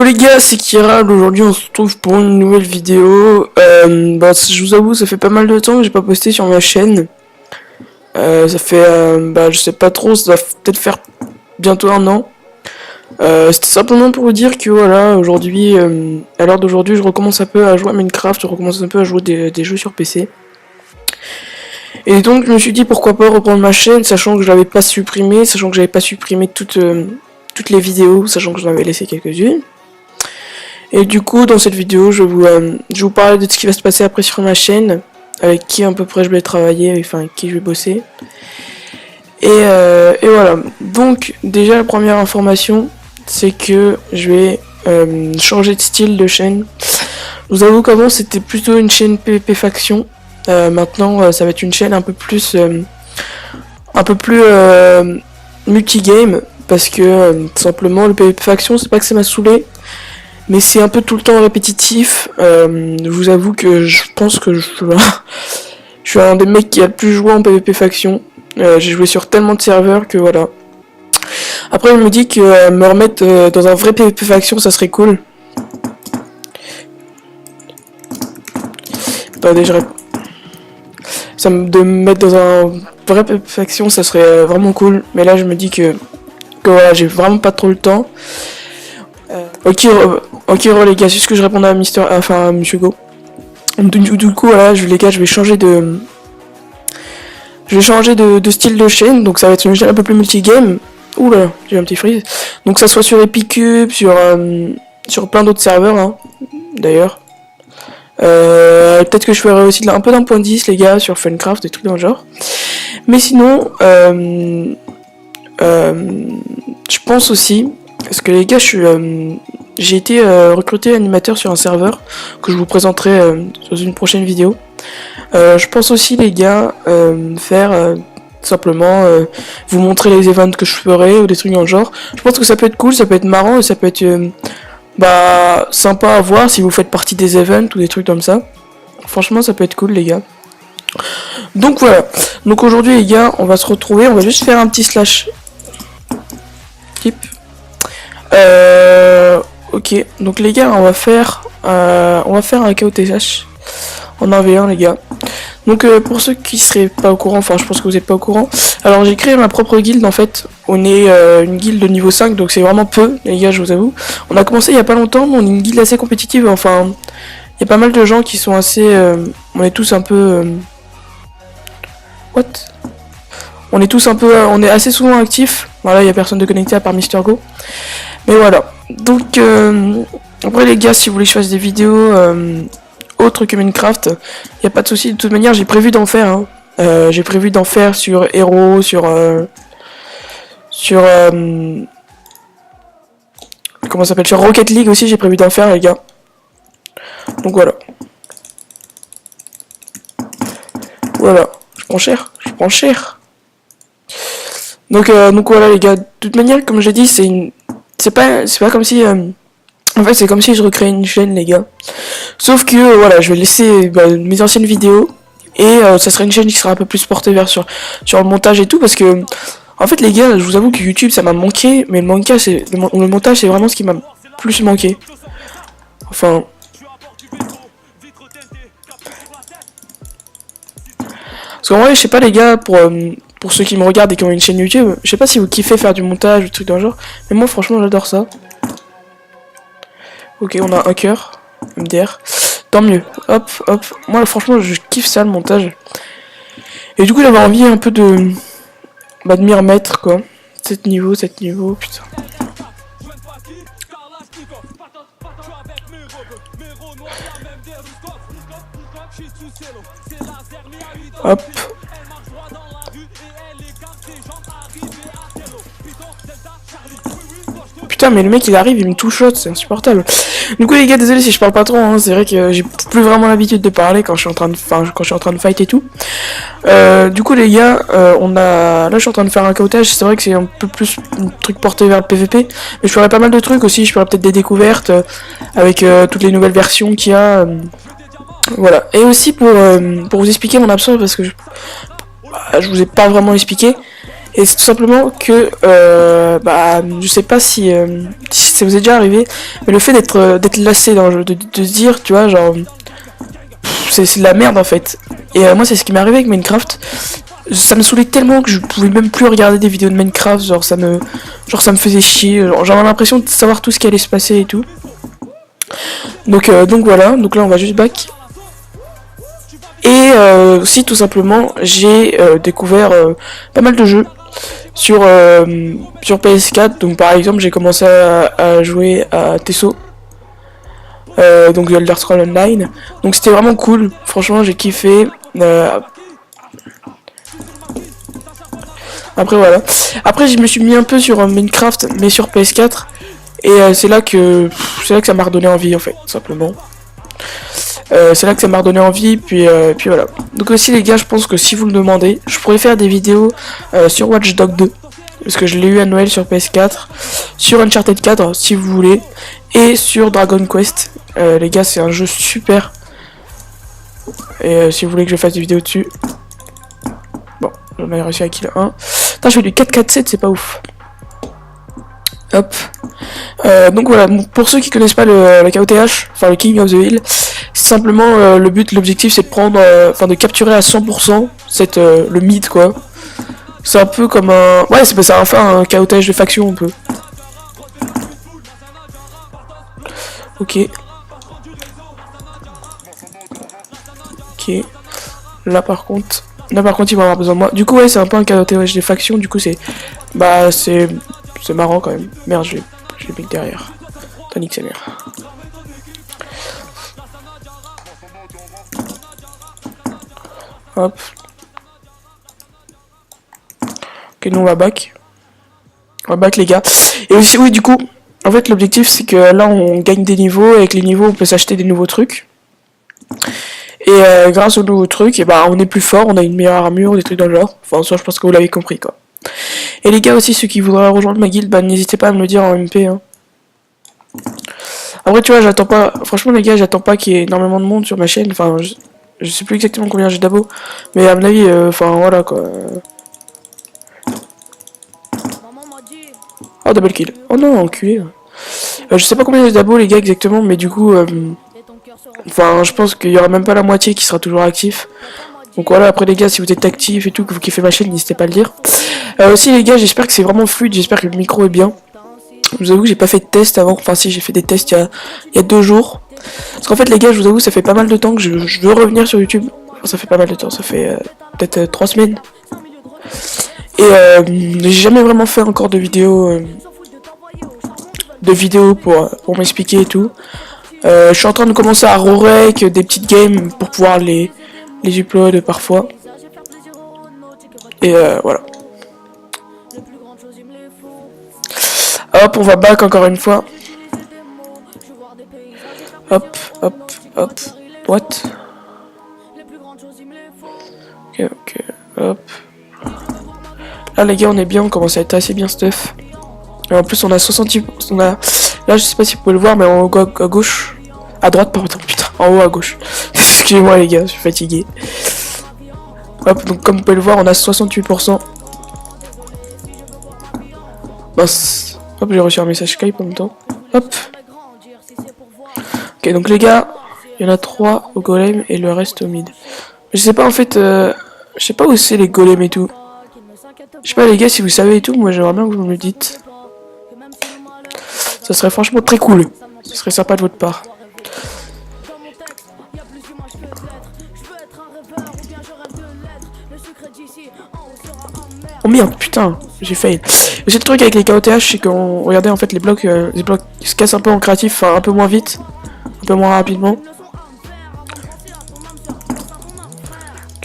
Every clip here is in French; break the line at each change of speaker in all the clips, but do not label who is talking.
Les gars, c'est Kiral. Aujourd'hui on se retrouve pour une nouvelle vidéo. Je vous avoue, ça fait pas mal de temps que j'ai pas posté sur ma chaîne. Ça fait, je sais pas trop, ça doit peut-être faire bientôt un an. C'était simplement pour vous dire que voilà, aujourd'hui, à l'heure d'aujourd'hui, je recommence un peu à jouer à Minecraft, je recommence un peu à jouer des jeux sur PC. Et donc je me suis dit pourquoi pas reprendre ma chaîne, sachant que je l'avais pas supprimé, sachant que j'avais pas supprimé toutes les vidéos, sachant que j'en avais laissé quelques-unes. Et du coup, dans cette vidéo, je vais vous parler de ce qui va se passer après sur ma chaîne, avec qui à peu près je vais travailler, enfin avec qui je vais bosser. Et voilà. Donc, déjà la première information, c'est que je vais changer de style de chaîne. Je vous avoue qu'avant c'était plutôt une chaîne PvP faction. Maintenant, ça va être une chaîne un peu plus multigame, parce que tout simplement le PvP faction, c'est pas que ça m'a saoulé. Mais c'est un peu tout le temps répétitif. Je vous avoue que je pense que je suis un des mecs qui a le plus joué en PvP faction. J'ai joué sur tellement de serveurs que voilà. Après, je me dis que me remettre dans un vrai PvP faction, ça serait cool. Attendez, de me mettre dans un vrai PvP faction, ça serait vraiment cool. Mais là, je me dis que voilà, j'ai vraiment pas trop le temps. Ok, les gars, c'est ce que je répondais à Monsieur Go. Du coup, voilà, les gars, je vais changer de style de chaîne, donc ça va être une chaîne un peu plus multigame. Ouh là, j'ai un petit freeze. Donc ça soit sur Epicube, sur plein d'autres serveurs, hein, d'ailleurs. Peut-être que je ferai aussi un peu d'un point 10, les gars, sur Funcraft, des trucs dans le genre. Mais sinon, je pense aussi, parce que les gars, j'ai été recruté animateur sur un serveur que je vous présenterai dans une prochaine vidéo. Je pense aussi, les gars, faire simplement vous montrer les events que je ferai ou des trucs dans le genre. Je pense que ça peut être cool, ça peut être marrant et ça peut être sympa à voir si vous faites partie des events ou des trucs comme ça. Franchement, ça peut être cool, les gars. Donc voilà. Donc aujourd'hui, les gars, on va se retrouver. On va juste faire un petit slash type. Ok, donc les gars, on va faire un KOTH en 1v1, les gars. Donc pour ceux qui seraient pas au courant, enfin je pense que vous êtes pas au courant, alors j'ai créé ma propre guilde en fait. On est une guilde de niveau 5, donc c'est vraiment peu, les gars, je vous avoue. On a commencé il y a pas longtemps, mais on est une guilde assez compétitive, enfin il y a pas mal de gens qui sont assez... on est tous un peu... What? On est tous un peu... on est assez souvent actifs. Voilà, il y a personne de connecté à part Mister Go. Mais voilà. Donc, après les gars, si vous voulez que je fasse des vidéos autres que Minecraft, y a pas de souci. De toute manière, j'ai prévu d'en faire. Hein. J'ai prévu d'en faire sur Hero, comment ça s'appelle, sur Rocket League aussi. J'ai prévu d'en faire, les gars. Donc voilà. Voilà. Je prends cher. Donc voilà, les gars. De toute manière, comme j'ai dit, c'est pas comme si en fait c'est comme si je recréais une chaîne, les gars, sauf que voilà, je vais laisser mes anciennes vidéos et ça sera une chaîne qui sera un peu plus portée vers sur le montage et tout, parce que en fait, les gars, je vous avoue que YouTube ça m'a manqué, mais le montage c'est vraiment ce qui m'a plus manqué. Enfin, parce qu'en vrai, je sais pas, les gars, pour ceux qui me regardent et qui ont une chaîne YouTube, je sais pas si vous kiffez faire du montage ou des trucs dans le genre, mais moi franchement j'adore ça. Ok, on a un cœur, MDR. Tant mieux. Hop. Moi, franchement, je kiffe ça, le montage. Et du coup, j'avais envie un peu de m'y remettre, quoi. 7 niveaux, putain. Hop. Putain, mais le mec il arrive, il me two-shot, c'est insupportable. Du coup, les gars, désolé si je parle pas trop, hein, c'est vrai que j'ai plus vraiment l'habitude de parler quand je suis en train de fight et tout. Du coup, les gars, là je suis en train de faire un caotage, c'est vrai que c'est un peu plus un truc porté vers le PVP, mais je ferai pas mal de trucs aussi, je ferai peut-être des découvertes avec toutes les nouvelles versions qu'il y a. Voilà. Et aussi pour vous expliquer mon absence, parce que je vous ai pas vraiment expliqué. Et c'est tout simplement que, bah, je sais pas si ça vous est déjà arrivé, mais le fait d'être lassé dans le jeu, de se dire, tu vois, genre, c'est de la merde en fait. Et moi, c'est ce qui m'est arrivé avec Minecraft. Ça me saoulait tellement que je pouvais même plus regarder des vidéos de Minecraft, genre ça me faisait chier, j'avais l'impression de savoir tout ce qui allait se passer et tout. Donc voilà, donc là on va juste back. Et aussi tout simplement j'ai découvert pas mal de jeux sur PS4. Donc par exemple j'ai commencé à jouer à Tesso, donc The Elder Scrolls Online. Donc c'était vraiment cool, franchement j'ai kiffé. Après voilà. Après je me suis mis un peu sur Minecraft mais sur PS4 et c'est là que ça m'a redonné envie en fait, tout simplement. C'est là que ça m'a redonné envie, puis voilà. Donc aussi les gars, je pense que si vous me demandez, je pourrais faire des vidéos sur Watch Dogs 2, parce que je l'ai eu à Noël sur PS4, sur Uncharted 4 si vous voulez, et sur Dragon Quest. Les gars, c'est un jeu super. Et si vous voulez que je fasse des vidéos dessus. Bon, j'en ai réussi à kill 1. Putain, je fais du 4-4-7, c'est pas ouf. Hop. Donc voilà, pour ceux qui connaissent pas le KOTH, enfin le King of the Hill, simplement l'objectif c'est de prendre, de capturer à 100% le mid quoi. C'est un peu comme un, ouais c'est enfin un KOTH de faction un peu. Ok. Ok. Là par contre ils vont avoir besoin de moi. Du coup ouais c'est un peu un KOTH de faction, du coup c'est marrant quand même. Merde, je l'ai mis derrière. Tonic c'est merde. Hop. Ok, nous on va back. On va back les gars. Et aussi oui du coup, en fait l'objectif c'est que là on gagne des niveaux, et avec les niveaux on peut s'acheter des nouveaux trucs. Et grâce aux nouveaux trucs, et bah on est plus fort, on a une meilleure armure, des trucs dans le genre. Enfin ça je pense que vous l'avez compris quoi. Et les gars aussi ceux qui voudraient rejoindre ma guilde, bah n'hésitez pas à me le dire en MP hein. Après tu vois j'attends pas, franchement les gars j'attends pas qu'il y ait énormément de monde sur ma chaîne, enfin je sais plus exactement combien j'ai d'abos, mais à mon avis, enfin voilà quoi. Oh double kill, oh non enculé. Je sais pas combien j'ai d'abos les gars exactement, mais du coup, enfin je pense qu'il y aura même pas la moitié qui sera toujours actif. Donc voilà, après les gars, si vous êtes actifs et tout, que vous kiffez ma chaîne, n'hésitez pas à le dire. Aussi les gars, j'espère que c'est vraiment fluide, j'espère que le micro est bien. Je vous avoue que j'ai pas fait de test avant, enfin si j'ai fait des tests il y a 2 jours. Parce qu'en fait les gars, je vous avoue, ça fait pas mal de temps que je veux revenir sur YouTube. Enfin, ça fait pas mal de temps, ça fait peut-être 3 semaines. Et j'ai jamais vraiment fait encore de vidéos pour m'expliquer et tout. Je suis en train de commencer à rorec des petites games pour pouvoir les upload parfois. Et voilà. Hop, on va back encore une fois. Hop, hop, hop. What? Ok, hop. Là les gars, on est bien, on commence à être assez bien stuff. Et en plus on a 68, là je sais pas si vous pouvez le voir, mais en haut à gauche, à droite pardon, putain, en haut à gauche. Excusez-moi les gars, je suis fatigué. Hop, donc comme vous pouvez le voir, on a 68%. Mince. Hop, j'ai reçu un message Skype en même temps. Hop. Ok, donc les gars, il y en a 3 au golem et le reste au mid. Je sais pas en fait, je sais pas où c'est les golems et tout. Je sais pas les gars si vous savez et tout, moi j'aimerais bien que vous me le dites. Ça serait franchement très cool. Ce serait sympa de votre part. Oh merde, putain, j'ai fail. C'est le truc avec les KOTH, c'est qu'on regardez en fait les blocs se cassent un peu en créatif, enfin un peu moins vite, un peu moins rapidement.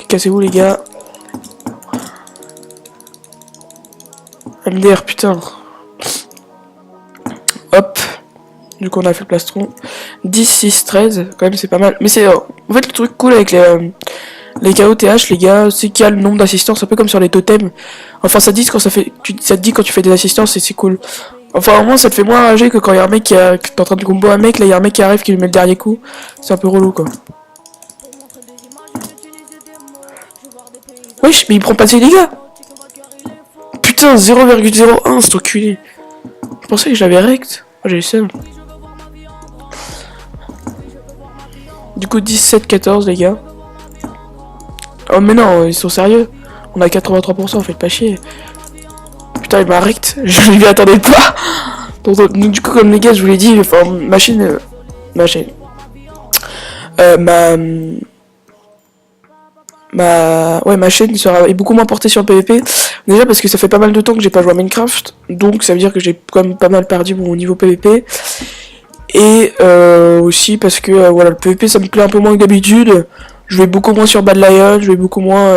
Cassez-vous les gars. MDR, putain. Hop. Du coup on a fait le plastron. 10, 6, 13, quand même c'est pas mal. Mais c'est en fait le truc cool avec les KOTH les gars, c'est qu'il y a le nombre d'assistances, un peu comme sur les totems. Enfin ça te dit quand ça te dit quand tu fais des assistances et c'est cool. Enfin au moins ça te fait moins rager que quand il y a un mec que t'es en train de combo un mec, là il y a un mec qui arrive qui lui met le dernier coup. C'est un peu relou quoi. Wesh, mais il prend pas ses dégâts. putain, 0,01, c'est enculé. Je pensais que je l'avais rect. Oh, j'ai le seum. Du coup, 17-14, les gars. Oh, mais non, ils sont sérieux. On a 83%, faites pas chier. Putain, il m'a rect. Je lui attendais pas. Donc, du coup, comme les gars, je vous l'ai dit, enfin, ma chaîne. Ma chaîne est beaucoup moins portée sur le PVP. Déjà parce que ça fait pas mal de temps que j'ai pas joué à Minecraft, donc ça veut dire que j'ai quand même pas mal perdu mon niveau PVP. Et aussi parce que voilà, le PVP ça me plaît un peu moins que d'habitude. Je vais beaucoup moins sur Bad Lion, je vais beaucoup moins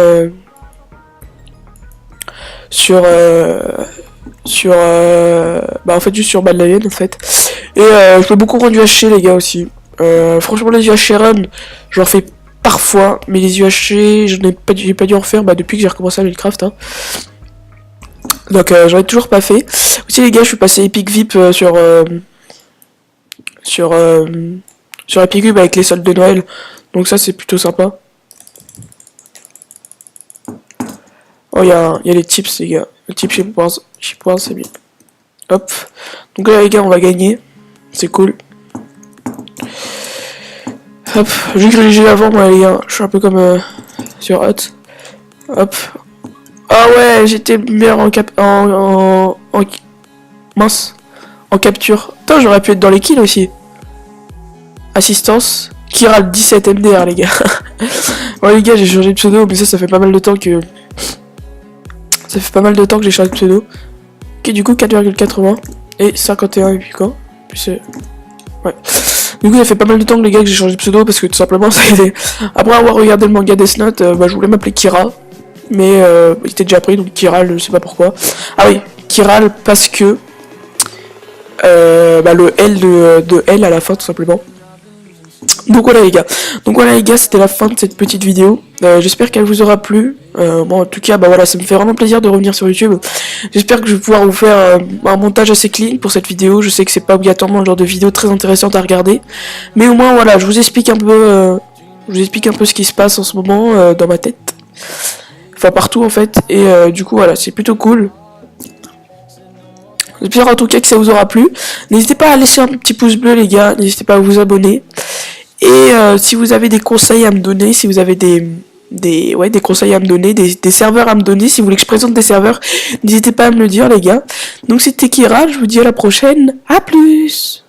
sur en fait juste sur Bad Lion en fait. Et je fais beaucoup moins du HC les gars aussi. Franchement les UHC run, j'en fais parfois, mais les UHC, j'ai pas dû en faire depuis que j'ai recommencé à Minecraft. Hein. Donc j'en ai toujours pas fait. Aussi les gars, je suis passé Epic VIP sur Epic VIP avec les soldes de Noël. Donc ça c'est plutôt sympa. Oh il y a les tips les gars. Le tip chez Points c'est bien. Hop. Donc là les gars on va gagner. C'est cool. Hop, j'ai cru que j'ai avant moi les gars, je suis un peu comme sur Hot. Hop. Ah ouais, j'étais meilleur mince. En capture. Putain, j'aurais pu être dans les kills aussi. Assistance. Kiral 17 MDR les gars. Ouais les gars, j'ai changé de pseudo, mais ça fait pas mal de temps que. Ça fait pas mal de temps que j'ai changé de pseudo. Ok, du coup 4,80 et 51 et puis quoi. Puis ouais. Du coup ça fait pas mal de temps que les gars que j'ai changé de pseudo parce que tout simplement ça a été... Après avoir regardé le manga Death Note, je voulais m'appeler Kira. Mais il était déjà pris donc Kiral, je sais pas pourquoi. Ah oui, Kiral parce que le L de L à la fin tout simplement. Donc voilà les gars, c'était la fin de cette petite vidéo. J'espère qu'elle vous aura plu. Bon en tout cas voilà, ça me fait vraiment plaisir de revenir sur YouTube. J'espère que je vais pouvoir vous faire un montage assez clean pour cette vidéo. Je sais que c'est pas obligatoirement le genre de vidéo très intéressante à regarder, mais au moins voilà, je vous explique un peu ce qui se passe en ce moment dans ma tête, enfin partout en fait, et du coup voilà, c'est plutôt cool. J'espère en tout cas que ça vous aura plu. N'hésitez pas à laisser un petit pouce bleu les gars, n'hésitez pas à vous abonner. Et si vous avez des conseils à me donner, si vous avez des conseils à me donner, des serveurs à me donner, si vous voulez que je présente des serveurs, n'hésitez pas à me le dire les gars. Donc c'était Kira, je vous dis à la prochaine, à plus.